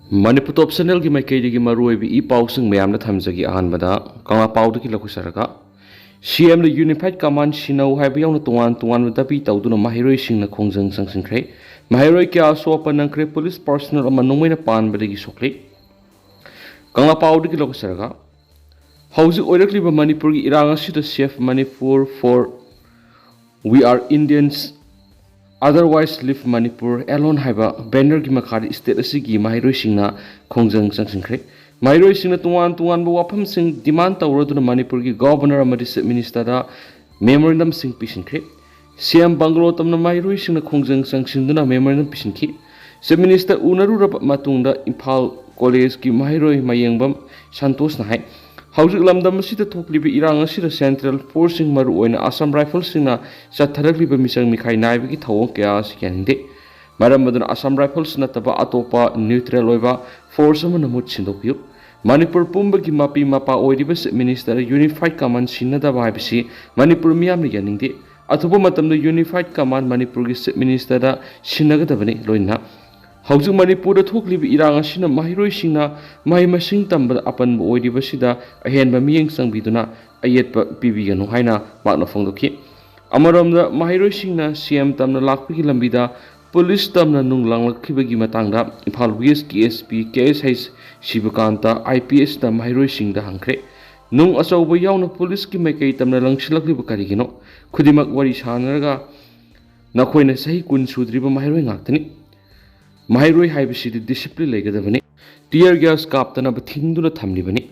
Manipur top channel ki maikei gi maroi bi pau sing mayam na thamjagi ahan bada kanga pau ki lakhu saraka CM the unified command sinau hai bi yong tuan da bi tawdu na mahiroi sing na khongjang sang sing khrei mahiroi kya so pa nang kre police personnel ama nongmai na pan bada gi sokle kanga pau ki lakhu saraka hauji oirakli ba Manipur gi iranga sida safe Manipur for we are Indians otherwise live Manipur alone haiba banner gi makhari state asigi mahiroi singna khongjang sangsingkhre mahiroi singna tuan bo wafam sing demand tawroduna Manipur gi governor amadi minister da memorandum sing pisingkhre CM banglo tamna mahiroi singna khongjang sangsingduna memorandum pisingki se minister unaru rap matungda Imphal college gi mahiroi mayengbam santosh na hai Haujuk lamdam sida thoklibi irang asida central forcing maru oina Assam Rifles singna chatharakliba misang mikhai naibi ki thawong kya sikyande maram maduna Assam Rifles nataba atopa neutral oiba force amana mut sindokpiu Manipur pumba ki mapi mapa oiriba minister unified command sinada baibisi Manipur miyam ni yaningde athuba matamda unified command Manipur ki minister da sinagadabani loina Haujuk Manipur thoklibi irang asina mahiroi singna mai masing tamba apan oiriba sida ahenba miyeng sangbiduna ayetpa pibiganu haina makna phongdoki amaramda mahiroi singna CM tamna lakpi lambida police tamna nunglang lakhibagi matangda Imphal West KSP KSH Shibakanta IPS da mahiroi singda hangkre nung asauba yauna police ki maikei tamna langsilakliba karigino khudimak wari sanaraga nakoina sahi kun sudriba mahiroi ngaktani Mahiroi haibisidi discipline legadabani tear gas kaptana bathingduna thamlibani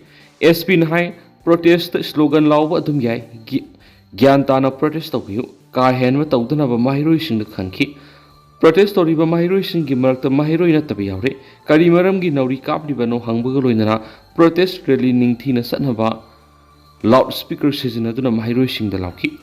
SP na hai protest slogan lawba adum yai gyan tana protest tawbiu ka henwa tawdana ba mahiroi sing khanki protest toriba mahiroi sing gi marakta mahiroi na tabi yawre kari maram gi nauri kapliba no hangbaga loinana protest rally ningthina satnaba loudspeaker sizinaduna mahiroi sing da lawki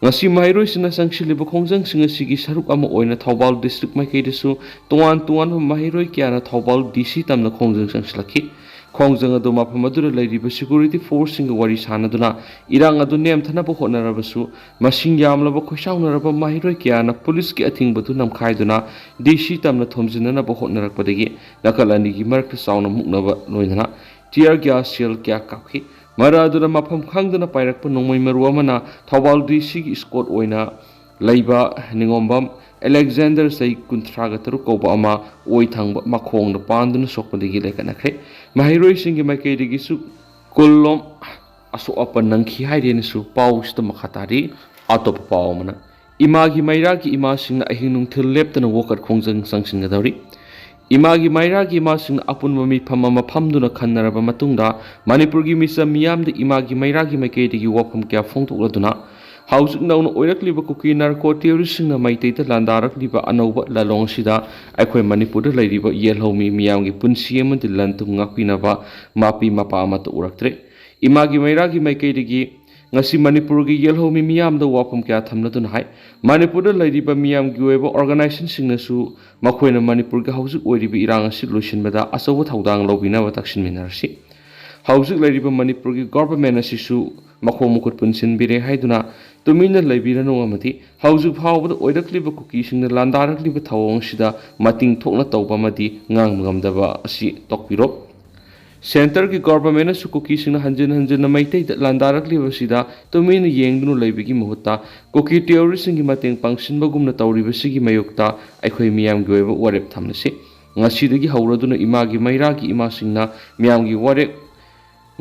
ngasi mahiroi sina sangshiliba khongjang singa sigi saruk ama oina Thobal district maikeidasu tuan mahiroi kyana Thobal DC tamna khongjang sangslaki khongjang adu mapham adura leiriba security force singa wari sanaduna irang adu nem thana bo honarabasu masing yamlaba khoisaunaraba mahiroi kyana police ki athing badu namkhaiduna DC tamna thomjinana bo honarakpadagi nakalani gi marakta sauna muknaba loinana tear gas shell kya kakhi Maraduna mapham khangdana pairakpa nongmai maru amana Thobal DC gi squad oina leiba ningombam Alexander sai kunthraga taru koba ama oi thangba makhongda panduna sokpadagi lekanakre mahiroi singi maikeidagi su kullom aso apan nangkhi hairene su pausta makhatari atop paumana imagi maira ki ima singna ahinung thil leptana wokat khongjang sangsinga dawri Imagi mairagi masing apun mami phamama phamduna khannaraba matungda Manipur gi misa miyam de imagi mairagi maikei gi wafam kya phongtokladuna hausuk nauna oirakliba kuki narco terrorist na maitei ta landarakliba anauba lalong sida aikhoi Manipur da leiriba yelhomi miyam gi punsi amadi lantum ngakpinaba mapi mapa amata uraktre imagi mairagi maikei gi ngasi Manipur gi yelhomi miyam da wafam kya thamladuna hai Manipur da leiriba miyam gi weba organization singnasu makhoina Manipur ga hausuk oiribi irang asi loisinbada asawa thaudang lobina wa taksin minarsi hausuk leiriba Manipur gi government asisu makho mukut punsin bire haiduna tumina leibirano amati hausuk phawbada oirakliba kuki singna landarakliba thawong sida mating thokna tawba madi ngamdaba asi tokpiro Center ki government su kuki singna hanjin na maitei da landarakliba sida tumina yengdunu leibigi muhutta kuki terrorist singi mateng pangsinba gumna tawriba sigi mayukta aikhoi miyam gi oiba warep thamnasi ngasidagi hauraduna imagi mairagi ima singna miyam gi warep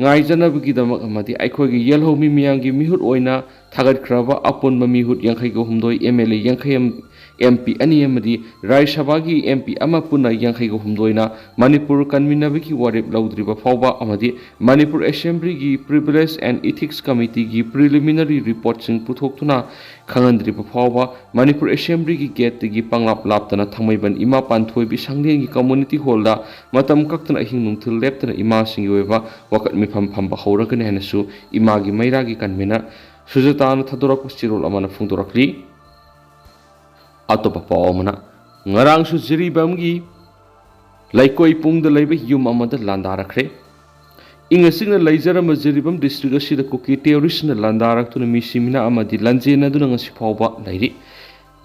ngaijanabugi damak amati aikhoi gi yelhomi miyam gi mihut oina thagat khraba apunba mihut yankhai go humdoi MLA yankhai MP ani amadi Rai Sabha gi MP ama puna yankhai go humdoina Manipur kanminabiki warep laudriba phawba amadi Manipur Assembly gi Privilege and Ethics Committee gi preliminary report sing puthokthuna khangandriba phawba Manipur Assembly gi gate gi panglap laptana thangmaiban ima panthoi bi sangleng gi community hall da matam kaktana ahing nungthil leptana ima sing yoiba wakat mi phamba hawrakane hanasu ima gi maira gi kanmena sujatana thadorak chirol amana phungdorakli atopa paumana ngarang su Jeribam gi Leikoipung da leiba yum amada landarakle ingasingna leijarama Jeribam district asida kuki terrorist na landaraktuna misimina amadi lanjena duna ngasi phawba leiri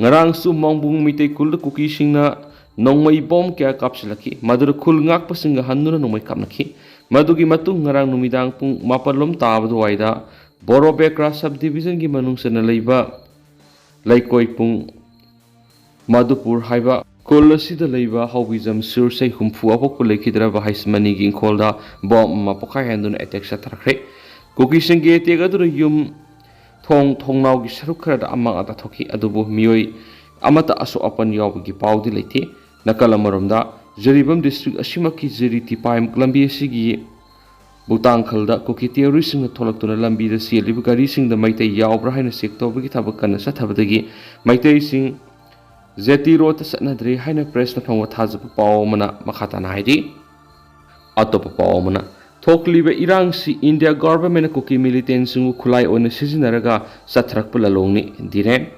ngarang su mongbung mitei kul kuki singna nongmai bom kya kapsilaki madura khul ngak pasinga hannuna nongmai kapnaki madugi matung ngarang numidang pung mapalom tabadu waida Borobekra subdivision gi manungsana leiba Leikoipung Madupur haiba Kolosida leiba Hobizam Sursei Humfu Apoku Lekidra Haismani Ginkolda Bom Mapoka Handun attack Satakre Kuki Singe Tegadu Yum Tongnau Sarukara among Atatoki Adubu Mioi Amata Aso Apan Yawgi Paudi Lete Nakalamarumda Jeribam district Ashimaki Zeri Tipaim Glambi Sigi Butang Kalda Kuki terrorism the Tolaktuna Lambi the Sea Libugari sing the Maite Yawbra Hina Sector Vitabakana Satabadagi Maite sing Zeti wrote Sanadri Hina Press na Pang Watazap Paumana Makatan Heidi Atop Paumana Talk Libe Irang si India government Kuki militants who Kulai on a Sizinaraga Satrakpula Longni Dire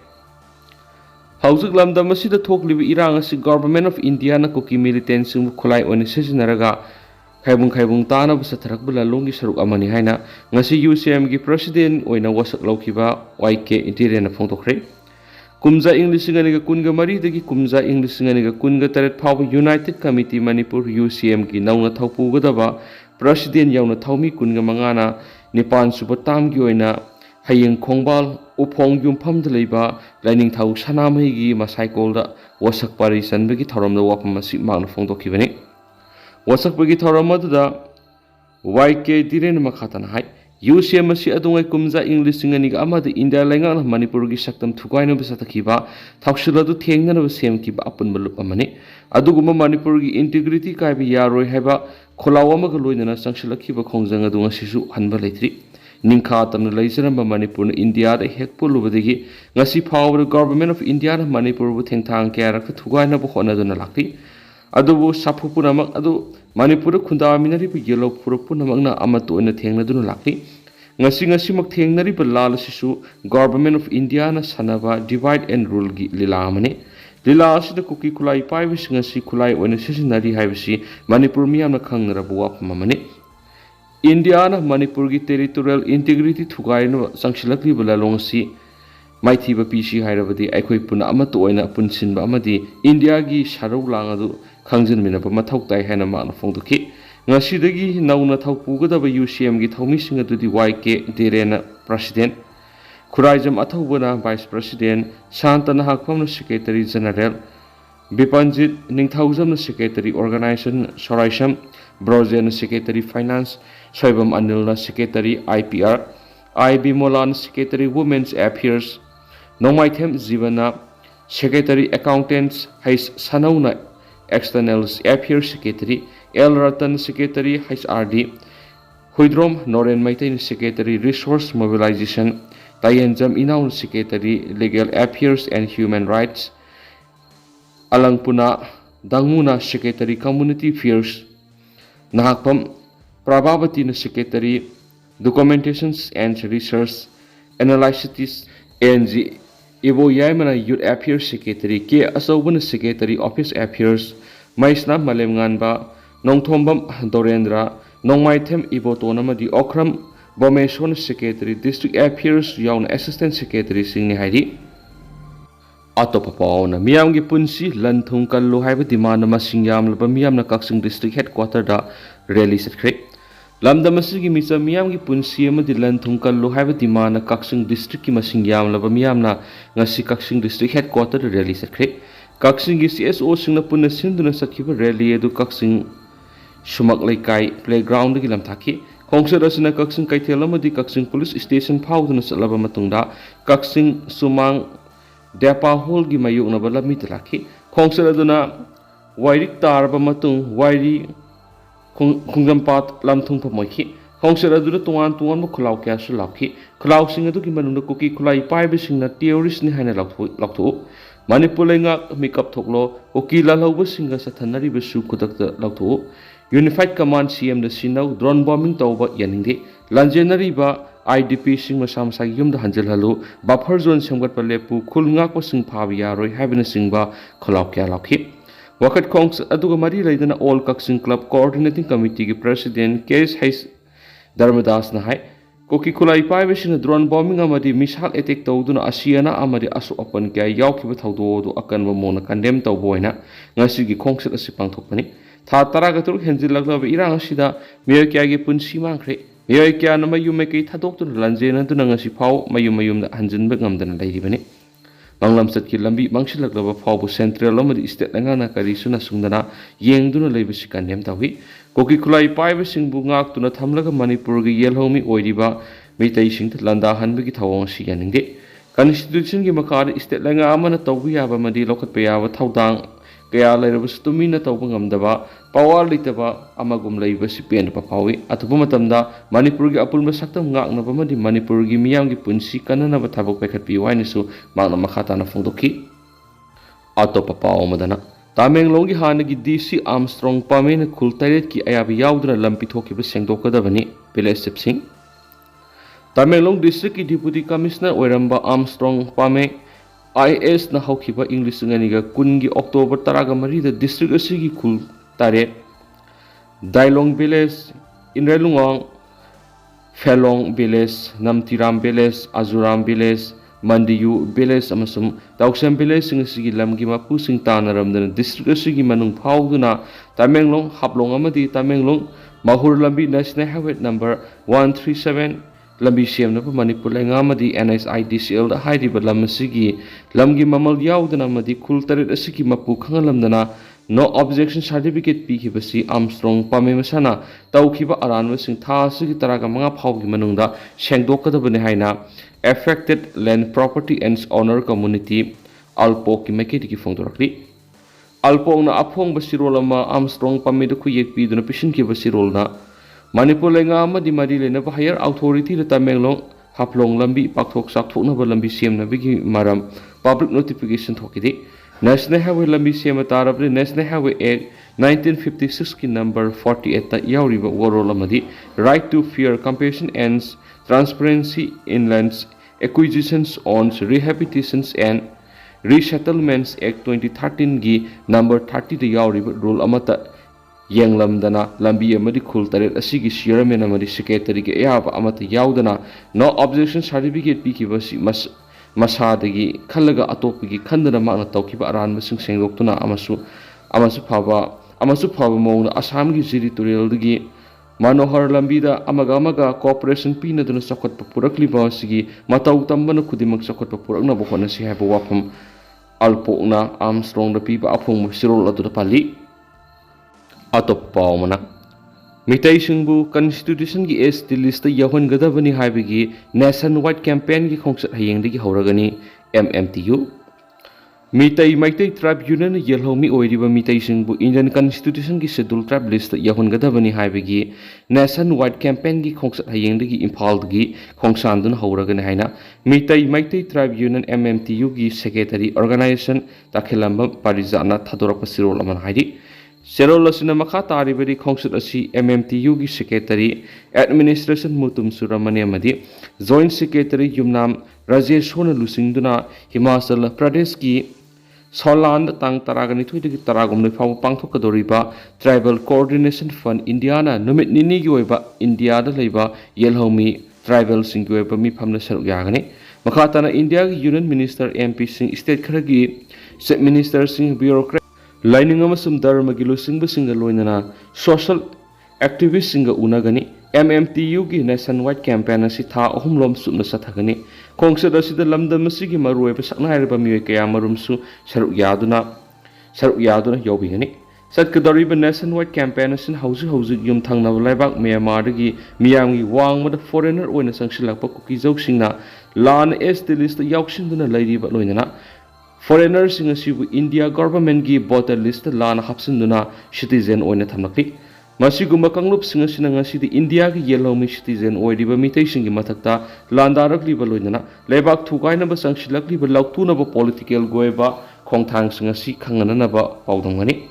Housing Lamda Masida Talk Libe Irang si government of India na Kuki militants who Kulai on a Sizinaraga Kaibung Tana Satrakpula Longi Saruk Amani Haina Ngasi UCM gi President Oina Wasak Laukiba YK Interior na Fongtokre Kumza English Singaniga Kunga Mari dagi Kumza English Singaniga Kunga Taret Power United Committee Manipur UCM gi Nauna Taupu Gadaba President Yauna Taumi Kunga Mangana Nipan Subatam Gioina Hayeng Kongbal Upong Yumpam Deliba Lining Tau Sanamhi gi Masaikolda Wasak Pari Sanbagi Taram the Wapamasi Magna Fongtokivani Wasak Bagi Taramada YK Diren Makatan Hai UCM si adungai kumza English singaniga amada India lenga Manipur gi saktam thukaina besatakiba thakshiladu thengna na sem kiba apun balup amani aduguma Manipur gi integrity kai bi yaroi haiba kholawa ma galoina sangshilakhiba khongjang adunga sisu hanba leitri ningkha tan leijaramba Manipur na India da hekpulubadagi ngasi power government of India na Manipur bu thengthang kya rak thukaina bu khona duna lakti adubu sapupuna mak adu Manipur khunda minari bu yellow purupuna magna amatu na thengna duna lakti ngasi mak thengnari ba lal sisu government of India na sanaba divide and rule gi lila amane lila asida kuki kulai pai bis ngasi kulai ona sisinari haibisi Manipur miyam na khangra bu wap mamane India na Manipur gi territorial integrity thugai no sangshilakli bala longsi maithi ba pc hairabadi aikoi puna amatu oina punsin ba amadi India gi sarau lang adu khangjin mina ba mathau tai hena ma na fongduki ngasidagi nauna thaupugadaba UCM gi thaumising adudi YK Direna President Khuraijam Athaubana Vice President Shantana Hakpamna Secretary General Bipanjit Ningthaujamna Secretary Organization Soraisham Brojen Secretary Finance Soibam Anilna Secretary IPR IB Molan Secretary Women's Affairs Nomaithem Zivana Secretary Accountants Hais Sanauna External Affairs Secretary L. Ratan Secretary HRD Huidrom Noren Maitain Secretary Resource Mobilization Tayenjam Inaun Secretary Legal Affairs and Human Rights Alangpuna Dangmuna Secretary Community Affairs Nahakpam Prabhavati Secretary Documentations and Research Analysis NG Ibo Yaimana Youth Affairs Secretary K. Asaubana Secretary Office Affairs Maisna Malemnganba Nongthombam Dorendra Nongmaithem Ibo Tonamadi Okram Bomeshon Secretary District Affairs Yauna Assistant Secretary Singni Haidi Atopa Pauna Miyamgi Punsi Lanthung Kallo Haiba Dimana Masingyam Laba Miyamna Kaksing District Headquarter da Rally Secretary Lamda Masigi Misa Miyamgi Punsi Amadi Lanthung Kallo Haiba Dimana Kaksing District Ki Masingyam Laba Miyamna Ngasi Kaksing District Headquarter da Rally Secretary Kaksing gi CSO Singna Punna Sinduna Sakiba Rally Edu Kaksing Sumak Laikai Playground gi lamthaki Kongsar asina Kaksing Kaithalamadi Kaksing Police Station Phauduna Salaba Matungda Kaksing Sumang Depa Hall gi mayukna bala mitlaki Kongsar aduna Wairik Tarba Matung Wairi Kungampat Lamthung Pamoiki Kongsar aduna Tuan Tuan Mukulau Kasu Laki Kulau Singadu gi Manunda Kuki Kulai Pai Bisingna terrorist ni Hana Laktu Manipur Lenga Makeup Toklo Kuki Lalauba Singa Satanari Besu Kudakta Laktu Unified Command CM the Sinau drone bombing Tauba Yanindi Lanjanari ba IDP Sing Masam Sayum the Hanjel Halu Buffer Zone Samgat Palepu Kulngako Sing Pavia Roy Having Singba Kolaukia Laki Wakat Kongs Adugamari Laidana All Kaksing Club Coordinating Committee President Case Hais Dharmadas Nahai kuki khulai paibasina drone bombing amadi missile attack tawduna asiana amadi asu apan kya yawkiba thawdo akanba mona condemn tawboina ngasigi khongset asi pangthokpani tha taragatur henjilaglaba irang asida miyoy kyagi punsi mangkhre miyoy kya na mayum mekei thadoktu lanjena tuna ngasi phau mayum da hanjinba ngamdana lairibani manglam satki lambi mangsilaglaba phau central amadi state ngana kari suna sungdana yengduna leibasi condemn tawi kuki khulai paibasingbu ngaktuna thamlaga manipur gi yelhomi oiriba meitai sing landa hanbagi thawong si yaningde constitution gi makar state langa amana tawbi yaba madi lokhat pe yaba thawdang kaya lairabas tumina tawba ngamdaba power litaba amagum leibasi pen pa pawi atuba matamda manipur gi apulma saktam ngaknaba madi manipur gi miyam gi punsi kanana ba thabok pekhat pi wainisu magna makhata na phongdoki atopa paw madana Tamenglong gi hanagi DC Armstrong pamena khul tairet ki ayabi yaudra lampi thokiba sengdokadabani Pilesip Singh Tamenglong District ki Deputy Commissioner oiramba Armstrong pame IS na haukiba English nganiga kungi October taraga marida district asigi khul tairet Dailong Village Inrelungong Felong Village Namtiram Village Azuram Village Mandiyu Village amasum Tauksam Village sing lamgi mapu sing tanaramdana district asigi manung phauduna Tamenglong haplong amadi Tamenglong Mahur lambi National Highway number 137 lambi semna pa Manipur lenga amadi NSIDCL da hairiba lam asigi lamgi mamal yaudana amadi khul taret asigi mapu khangalamdana no objection certificate pi khibasi Armstrong pame masana taukiba aranwa sing tha asigi taraga manga phaugi manungda sengdokadabani haina affected land property and owner community alpo ki meketi ki phongdorakli alpo na aphong basirol ama Armstrong pame da khuyek pi duna pishin ki basirol na Manipur lenga amadi mari lena ba higher authority da Tamenglong haplong lambi pakthok sakthokna ba lambi semna bigi maram public notification thokidi National Highway lambi sema tarabri National Highway Act 1956 ki number 48 ta yauriba warol amadi right to fair competition and transparency in lands acquisitions on rehabilitations and resettlements Act 2013 gi number 30 da yauriba rule amata Yanglamdana lambi amadi khul taret asigi chairman amadi secretary ge ayaba amata yaudana no objection certificate pi kibasi masadagi khallaga atopigi khandana magna tawkiba aran masing sengdoktuna amasu phaba mawna Assam gi jiri tural dagi Manohar lambida amaga cooperation pina duna sakotpa purakliba asigi matau tambana khudimak sakotpa purakna bokhona si haba wafam alpona Armstrong da piba aphong sirol adu pali atop paumana mitai singbu constitution gi ST list yahon gadabani haibigi nationwide campaign gi khongsat hayengdagi horagani MMTU mitai maitai tribe union yelhomi oiriba mitai singbu Indian constitution gi schedule tribe list yahon gadabani haibigi nationwide campaign gi khongsat hayengdagi Imphal gi khongsandun horagani haina mitai maitai tribe union MMTU gi secretary organization takhilamba parijana thadorapa sirol aman haidi Serol asina makha taribari khongsat asi MMTU gi secretary administration mutum suramani amadi joint secretary yumnam Rajesh Hona lusingduna Himachal Pradesh gi Soland tang taragani thuidagi taragum le faw pangthokadoriba tribal coordination fund Indiana numit nini gi oiba India da leiba yelhomi tribal singgi oiba mi phamna saruk yagani makhatana India gi union minister MP sing state kharagi state minister sing bureaucrat Lining amasum dharma gi lusingba singa loinana social activist singa unagani MMTU gi nationwide campaign asi tha ahumlom sumna sathagani khongsat asida lamdam asigi maruiba sakna hariba mioi kaya marumsu saruk yaduna yobigani satkadariba nationwide campaign asin hauju yum thangna laibak Myanmar gi miyamgi wangmada foreigner oina sangsilakpa kuki joksingna lan ST list yauksinduna lairiba loinana Foreigners sing asibu India government gi voter list lana hapsinduna citizen oina thamlakli masigumba kanglup sing asina ngasi India gi yellow citizen oiriba mitai singi mathakta landarakli baloinana lebak thukaina ba sangsilakli ba lautuna ba political goiba khongthang sing asi khangana ba paudongani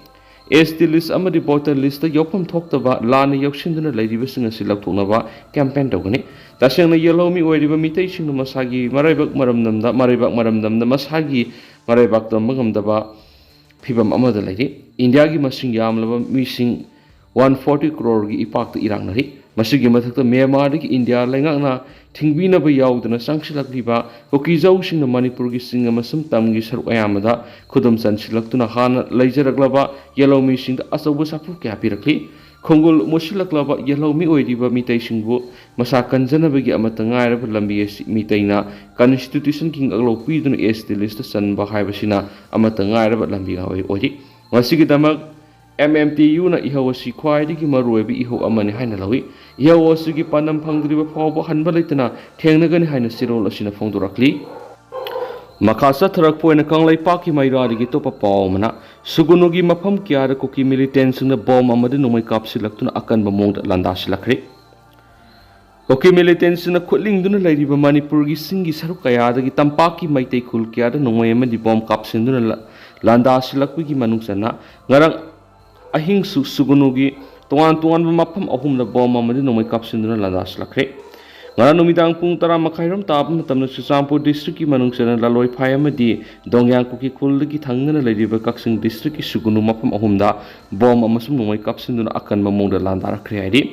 ST list amadi voter list yopam thoktaba lana yoksinduna lairiba sing asi lautuna ba campaign dogani tasengna yellow mi oiriba mitai sing masagi maraibak maramdamda masagi Maraibak Dambangamdaba Pibam Amadalari, India gi masing yamlaba mising 140 crore gi ipak to Irangnari, ꯃꯁꯤꯒꯤ ꯃꯊꯛꯇ ꯃ꯭ꯌꯥꯟꯃꯥꯔꯗꯒꯤ India ꯂꯩꯉꯥꯛꯅ ꯊꯤꯡꯕꯤꯅꯕ ꯌꯥꯎꯗꯅ ꯆꯪꯁꯤꯜꯂꯛꯂꯤꯕ ꯀꯨꯀꯤꯖꯧꯁꯤꯡꯅ ꯃꯅꯤꯄꯨꯔꯒꯤ ꯆꯤꯡ ꯑꯃꯁꯨꯡ ꯇꯝꯒꯤ ꯁꯔꯨꯛ ꯑꯌꯥꯝꯕꯗ ꯈꯨꯗꯨꯝ ꯆꯟꯁꯤꯜꯂꯛꯇꯨꯅ ꯍꯥꯟꯅ ꯂꯩꯖꯔꯛꯂꯕ ꯌꯦꯜꯍꯧꯃꯤꯁꯤꯡꯗ ꯑꯆꯧꯕ ꯁꯥꯐꯨ ꯀꯌꯥ ꯄꯤꯔꯛꯂꯤ ꯈꯣꯡꯒꯨꯜ ꯃꯨꯠꯁꯤꯜꯂꯛꯂꯕ ꯌꯦꯜꯍꯧꯃꯤ ꯑꯣꯏꯔꯤꯕ ꯃꯤꯇꯩꯁꯤꯡꯕꯨ ꯃꯁꯥ ꯀꯟꯖꯅꯕꯒꯤ ꯑꯃꯠꯇ ꯉꯥꯏꯔꯕ ꯂꯝꯕꯤ ꯑꯁꯤ ꯃꯤꯇꯩꯅ ꯀꯟꯁꯇꯤꯇ꯭ꯌꯨꯁꯟꯒꯤ ꯉꯛꯂꯧ ꯄꯤꯗꯨꯅ ꯑꯦꯁ.ꯇꯤ ꯂꯤꯁꯇ ꯆꯟꯕ ꯍꯥꯏꯕꯁꯤꯅ ꯑꯃꯠꯇ ꯉꯥꯏꯔꯕ ꯂꯝꯕꯤ ꯑꯣꯏꯔꯤ ꯃꯁꯤꯒꯤꯗꯃꯛ MMTUꯅ ꯏꯍꯧ ꯑꯁꯤ ꯈ꯭ꯋꯥꯏꯗꯒꯤ ꯃꯔꯨꯑꯣꯏꯕ ꯏꯍꯧ ꯑꯃꯅꯤ ꯍꯥꯏꯅ ꯂꯧꯏ ꯏꯍꯧ ꯑꯁꯤꯒꯤ ꯄꯥꯟꯗꯝ ꯐꯪꯗ꯭ꯔꯤꯕ ꯐꯥꯎꯕ ꯍꯟꯕ ꯂꯩꯇꯅ ꯊꯦꯡꯅꯒꯅꯤ ꯍꯥꯏꯅ ꯆꯦꯔꯣꯜ ꯑꯁꯤꯅ ꯐꯣꯡꯗꯣꯔꯛꯂꯤ ꯃꯈꯥ ꯆꯠꯊꯔꯛꯄ ꯑꯣꯏꯅ ꯀꯪꯂꯩꯄꯥꯛꯀꯤ ꯃꯩꯔꯥꯗꯒꯤ ꯑꯇꯣꯞꯄ ꯄꯥꯎ ꯑꯃꯅ ꯁꯨꯒꯨꯅꯨꯒꯤ ꯃꯐꯝ ꯀꯌꯥꯗ ꯀꯨꯀꯤ ꯃꯤꯂꯤꯇꯦꯟꯁꯤꯡꯅ ꯕꯣꯝ ꯑꯃꯗꯤ ꯅꯣꯡꯃꯩ ꯀꯥꯞꯁꯤꯜꯂꯛꯇꯨꯅ ꯑꯀꯟꯕ ꯃꯑꯣꯡꯗ ꯂꯥꯟꯗꯥꯁꯤꯜꯂꯛꯈ꯭ꯔꯦ ꯀꯨꯀꯤ ꯃꯤꯂꯤꯇꯦꯟꯁꯤꯡꯅ ꯈꯨꯠꯂꯤꯡꯗꯨꯅ ꯂꯩꯔꯤꯕ ꯃꯅꯤꯄꯨꯔꯒꯤ ꯆꯤꯡꯒꯤ ꯁꯔꯨꯛ ꯀꯌꯥꯗꯒꯤ ꯇꯝꯄꯥꯛꯀꯤ ꯃꯩꯇꯩ ꯈꯨꯜ ꯀꯌꯥꯗ ꯅꯣꯡꯃꯩ ꯑꯃꯗꯤ ꯕꯣꯝ ꯀꯥꯞꯁꯤꯟꯗꯨꯅ ꯂꯥꯟꯗꯥꯁꯤꯜꯂꯛꯄꯒꯤ ꯃꯅꯨꯡ ꯆꯟꯅ ꯉꯔꯥꯡ ꯑꯍꯤꯡꯁꯨ ꯁꯨꯒꯨꯅꯨꯒꯤ ꯇꯣꯉꯥꯟ ꯇꯣꯉꯥꯟꯕ ꯃꯐꯝ ꯑꯍꯨꯝꯗ ꯕꯣꯝ ꯑꯃꯗꯤ ꯅꯣꯡꯃꯩ ꯀꯥꯞꯁꯤꯟꯗꯨꯅ ꯂꯥꯟꯗꯥꯁꯤꯜꯂꯛꯈ꯭ꯔꯦ ꯉꯔꯥꯡ ꯅꯨꯃꯤꯗꯥꯡ ꯄꯨꯡ 10:30 ꯇꯥꯕ ꯃꯇꯝꯗ ꯆꯨꯔꯆꯥꯟꯄꯨꯔ ꯗꯤꯁꯇ꯭ꯔꯤꯛꯀꯤ ꯃꯅꯨꯡ ꯆꯟꯅ ꯂꯥꯂꯣꯏꯐꯥꯏ ꯑꯃꯗꯤ ꯗꯣꯡꯌꯥꯡ ꯀꯨꯀꯤ ꯈꯨꯜꯗꯒꯤ ꯊꯪꯅꯅ ꯂꯩꯔꯤꯕ ꯀꯛꯆꯤꯡ ꯗꯤꯁꯇ꯭ꯔꯤꯛꯀꯤ ꯁꯨꯒꯨꯅꯨ ꯃꯐꯝ ꯑꯍꯨꯝꯗ ꯕꯣꯝ ꯑꯃꯁꯨꯡ ꯅꯣꯡꯃꯩ ꯀꯥꯞꯁꯤꯟꯗꯨꯅ ꯑꯀꯟꯕ ꯃꯑꯣꯡꯗ ꯂꯥꯟꯗꯥꯔꯛꯈ꯭ꯔꯦ ꯍꯥꯏꯔꯤ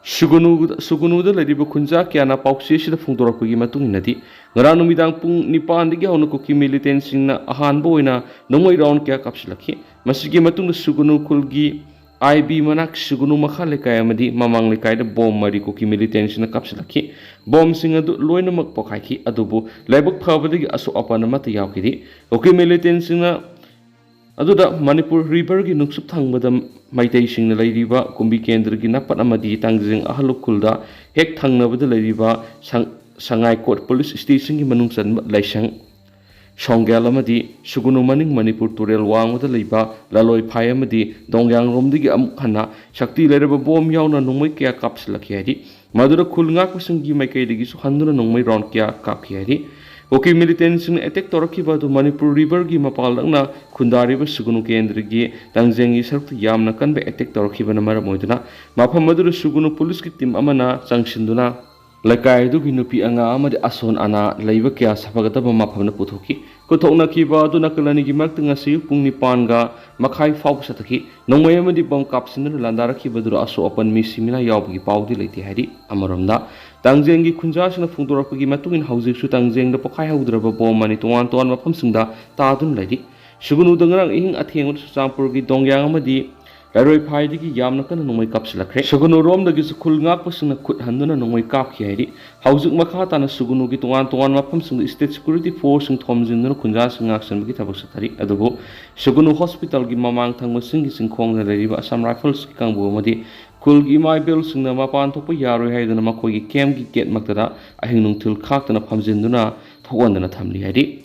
ꯁꯨꯒꯨꯅꯨꯗ ꯂꯩꯔꯤꯕ ꯈꯨꯟꯖꯥ ꯀꯌꯥꯅ ꯄꯥꯎꯆꯦ ꯑꯁꯤꯗ ꯐꯣꯡꯗꯣꯔꯛꯄꯒꯤ ꯃꯇꯨꯡ ꯏꯟꯅꯗꯤ ꯉꯔꯥꯡ ꯅꯨꯃꯤꯗꯥꯡ ꯄꯨꯡ 9ꯗꯒꯤ ꯍꯧꯅ ꯀꯨꯀꯤ ꯃꯤꯂꯤꯇꯦꯟꯁꯤꯡꯅ ꯑꯍꯥꯟꯕ ꯑꯣꯏꯅ ꯅꯣꯡꯃꯩ ꯔꯥꯎꯟ ꯀꯌꯥ ꯀꯥꯞꯁꯤꯜꯂꯛꯈꯤ ꯃꯁꯤꯒꯤ ꯃꯇꯨꯡꯗ ꯁꯨꯒꯨꯅꯨ ꯈꯨꯜꯒꯤ IB ꯃꯅꯥꯛ ꯁꯨꯒꯨꯅꯨ ꯃꯈꯥ ꯂꯩꯀꯥꯏ ꯑꯃꯗꯤ ꯃꯃꯥꯡ ꯂꯩꯀꯥꯏꯗ ꯕꯣꯝ ꯃꯔꯤ ꯀꯨꯀꯤ ꯃꯤꯂꯤꯇꯦꯟꯁꯤꯡꯅ ꯀꯥꯞꯁꯤꯜꯂꯛꯈꯤ ꯕꯣꯝꯁꯤꯡ ꯑꯗꯨ ꯂꯣꯏꯅꯃꯛ ꯄꯣꯈꯥꯏꯈꯤ ꯑꯗꯨꯕꯨ ꯂꯥꯏꯕꯛ ꯐꯕꯗꯒꯤ ꯑꯁꯣꯛ ꯑꯄꯟ ꯑꯃꯠꯇ ꯌꯥꯎꯈꯤꯗꯦ ꯀꯨꯀꯤ ꯃꯤꯂꯤꯇꯦꯟꯁꯤꯡꯅ ꯑꯗꯨꯗ ꯃꯅꯤꯄꯨꯔ ꯔꯤꯚꯔꯒꯤ ꯅꯨꯡꯆꯨꯞ ꯊꯪꯕꯗ ꯃꯩꯇꯩꯁꯤꯡꯅ ꯂꯩꯔꯤꯕ ꯀꯨꯝꯕꯤ ꯀꯦꯟꯗ꯭ꯔꯒꯤ ꯅꯥꯄꯠ ꯑꯃꯗꯤ ꯇꯥꯡꯖꯤꯡ ꯑꯍꯜꯂꯨꯞ ꯈꯨꯜꯗ ꯍꯦꯛ ꯊꯪꯅꯕꯗ ꯂꯩꯔꯤꯕ ꯁꯉꯥꯏꯀꯣꯠ ꯄꯨꯂꯤꯁ ꯁ꯭ꯇꯦꯁꯟꯒꯤ ꯃꯅꯨꯡ ꯆꯟꯕ ꯂꯥꯏꯁꯪ ꯁꯣꯡꯒꯦꯜ ꯑꯃꯗꯤ ꯁꯨꯒꯨꯅꯨ ꯃꯅꯤꯡ ꯃꯅꯤꯄꯨꯔ ꯇꯨꯔꯦꯜ ꯋꯥꯡꯃꯗ ꯂꯩꯕ ꯂꯥꯂꯣꯏꯐꯥꯏ ꯑꯃꯗꯤ ꯗꯣꯡꯌꯥꯡꯔꯣꯝꯗꯒꯤ ꯑꯃꯨꯛ ꯍꯟꯅ ꯁꯛꯇꯤ ꯂꯩꯔꯕ ꯕꯣꯝ ꯌꯥꯎꯅ ꯅꯣꯡꯃꯩ ꯀꯌꯥ ꯀꯥꯞꯁꯤꯜꯂꯛꯈꯤ ꯍꯥꯏꯔꯤ ꯃꯗꯨꯗ ꯈꯨꯜ ꯉꯥꯛꯄꯁꯤꯡꯒꯤ ꯃꯥꯏꯀꯩꯗꯒꯤꯁꯨ ꯍꯟꯗꯨꯅ ꯅꯣꯡꯃꯩ ꯔꯥꯎꯟ ꯀꯌꯥ ꯀꯥꯞꯈꯤ ꯍꯥꯏꯔꯤ ꯀꯨꯀꯤ ꯃꯤꯂꯤꯇꯦꯟꯁꯤꯡꯅ ꯑꯦꯇꯦꯛ ꯇꯧꯔꯛꯈꯤꯕ ꯑꯗꯨ ꯃꯅꯤꯄꯨꯔ ꯔꯤꯚꯔꯒꯤ ꯃꯄꯥꯟꯂꯛꯅ ꯈꯨꯟꯗꯥꯔꯤꯕ ꯁꯨꯒꯨꯅꯨ ꯀꯦꯟꯗ꯭ꯔꯒꯤ ꯇꯥꯡꯖꯦꯡꯒꯤ ꯁꯔꯨꯛꯇ ꯌꯥꯝꯅ ꯀꯟꯕ ꯑꯦꯇꯦꯛ ꯇꯧꯔꯛꯈꯤꯕꯅ ꯃꯔꯝ ꯑꯣꯏꯗꯨꯅ ꯃꯐꯝ ꯑꯗꯨꯗ ꯁꯨꯒꯨꯅꯨ ꯄꯨꯂꯤꯁꯀꯤ ꯇꯤꯝ ꯑꯃꯅ ꯆꯪꯁꯤꯟꯗꯨꯅ ꯂꯩꯀꯥꯏ ꯑꯗꯨꯒꯤ ꯅꯨꯄꯤ ꯑꯉꯥꯡ ꯑꯃꯗꯤ ꯑꯁꯣꯟ ꯑꯅꯥ ꯂꯩꯕ ꯀꯌꯥ ꯁꯥꯐꯒꯗꯕ ꯃꯐꯝꯗ ꯄꯨꯊꯣꯛꯈꯤ ꯀꯨꯊꯣꯛꯅꯈꯤꯕ ꯑꯗꯨ ꯅꯥꯀꯜ ꯑꯅꯤꯒꯤ ꯃꯔꯛꯇ ꯉꯁꯤ ꯄꯨꯡ 9:30 ꯐꯥꯎꯕ ꯆꯠꯊꯈꯤ ꯅꯣꯡꯃꯩ ꯑꯃꯗꯤ ꯕꯣꯝ ꯀꯥꯞꯁꯤꯟꯗꯨꯅ ꯂꯥꯟꯗꯥꯔꯛꯈꯤꯕꯗꯨꯗ ꯑꯁꯣꯛ ꯑꯄꯟ ꯃꯤ ꯁꯤꯃꯤꯅꯥ ꯌꯥꯎꯕꯒꯤ ꯄꯥꯎꯗꯤ ꯂꯩꯇꯦ ꯍꯥꯏꯔꯤ ꯑꯃꯔꯣꯝꯗ ꯇꯥꯡꯖꯦꯡꯒꯤ ꯈꯨꯟꯖꯥꯁꯤꯡꯅ ꯐꯣꯡꯗꯣꯔꯛꯄꯒꯤ ꯃꯇꯨꯡ ꯏꯟꯅ ꯍꯧꯖꯤꯛꯁꯨ ꯇꯥꯡꯖꯦꯡꯗ ꯄꯣꯈꯥꯏꯍꯧꯗ꯭ꯔꯕ ꯕꯣꯝ ꯑꯅꯤ ꯇꯣꯉꯥꯟ ꯇꯣꯉꯥꯟꯕ ꯃꯐꯝꯁꯤꯡꯗ ꯇꯥꯗꯨꯅ ꯂꯩꯔꯤ ꯁꯨꯒꯨꯅꯨꯗ ꯉꯔꯥꯡ ꯑꯍꯤꯡ ꯑꯊꯦꯡꯕꯗ ꯆꯨꯔꯆꯥꯟꯄꯨꯔꯒꯤ ꯗꯣꯡꯌꯥꯡ ꯑꯃꯗꯤ ꯂꯥꯂꯣꯏꯐꯥꯏꯗꯒꯤ ꯌꯥꯝꯅ ꯀꯟꯅ ꯅꯣꯡꯃꯩ ꯀꯥꯞꯁꯤꯜꯂꯛꯈ꯭ꯔꯦ ꯁꯨꯒꯨꯅꯨꯔꯣꯝꯗꯒꯤꯁꯨ ꯈꯨꯜ ꯉꯥꯛꯄꯁꯤꯡꯅ ꯈꯨꯠ ꯍꯟꯗꯨꯅ ꯅꯣꯡꯃꯩ ꯀꯥꯞꯈꯤ ꯍꯥꯏꯔꯤ ꯍꯧꯖꯤꯛ ꯃꯈꯥ ꯇꯥꯅ ꯁꯨꯒꯨꯅꯨꯒꯤ ꯇꯣꯉꯥꯟ ꯇꯣꯉꯥꯟꯕ ꯃꯐꯝꯁꯤꯡꯗ ꯁ꯭ꯇꯦꯠ ꯁꯦꯀ꯭ꯌꯨꯔꯤꯇꯤ ꯐꯣꯔꯁꯁꯤꯡ ꯊꯣꯝꯖꯤꯟꯗꯨꯅ ꯈꯨꯟꯖꯥꯁꯤꯡ ꯉꯥꯛꯁꯟꯕꯒꯤ ꯊꯕꯛ ꯆꯠꯊꯔꯤ ꯑꯗꯨꯕꯨ ꯁꯨꯒꯨꯅꯨ ꯍꯣꯁꯄꯤꯇꯥꯜꯒꯤ ꯃꯃꯥꯡ ꯊꯪꯕ ꯆꯤꯡꯒꯤ ꯆꯤꯡꯈꯣꯡꯗ ꯂꯩꯔꯤꯕ ꯑꯁꯥꯝ ꯔꯥꯏꯐꯜꯁꯀꯤ ꯀꯥꯡꯕꯨ ꯑꯃꯗꯤ ꯈꯨꯜꯒꯤ ꯏꯃꯥ ꯏꯕꯦꯜꯁꯤꯡꯅ ꯃꯄꯥꯟ ꯊꯣꯛꯄ ꯌꯥꯔꯣꯏ ꯍꯥꯏꯗꯨꯅ ꯃꯈꯣꯏꯒꯤ ꯀꯦꯝꯞꯀꯤ ꯒꯦꯠ ꯃꯛꯇꯗ ꯑꯍꯤꯡ ꯅꯨꯡꯊꯤꯜ ꯈꯥꯛꯇꯅ ꯐꯝꯖꯤꯟꯗꯨꯅ ꯊꯣꯛꯍꯟꯗꯅ ꯊꯝꯂꯤ ꯍꯥꯏꯔꯤ